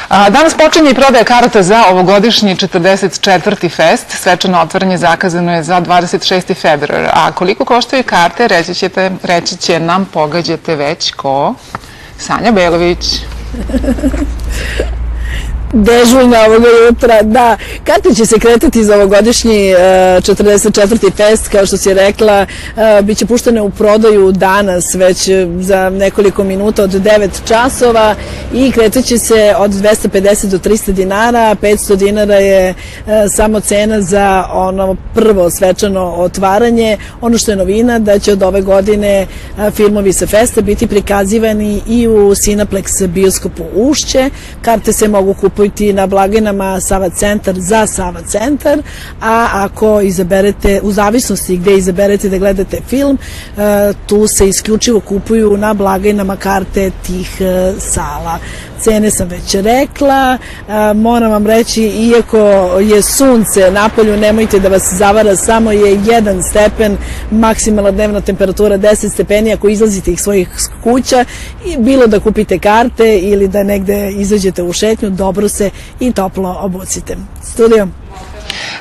Danas počinje i prodaja karata za ovogodišnji 44. fest. Svečano otvaranje zakazano je za 26. februar. A koliko koštaju karte, reći će nam, pogađate već ko? Sanja Belović. Dežurna ovoga jutra, da. Karte će se kretati za ovogodišnji 44. fest, kao što si rekla, bit će puštene u prodaju danas, već za nekoliko minuta od 9 časova i kretat će se od 250 do 300 dinara, 500 dinara je samo cena za ono prvo svečano otvaranje. Ono što je novina, da će od ove godine filmovi sa festa biti prikazivani i u Cineplex bioskopu Ušće. Karte se mogu kupiti na blagajnama Sava centar za Sava centar, a ako izaberete, u zavisnosti gde izaberete da gledate film, tu se isključivo kupuju na blagajnama karte tih sala. Cene sam već rekla, moram vam reći, iako je sunce napolju, nemojte da vas zavara, samo je 1 stepen, maksimalna dnevna temperatura 10 stepeni ako izlazite iz svojih kuća, i bilo da kupite karte ili da negde izađete u šetnju, dobro se i toplo obucite. Studio.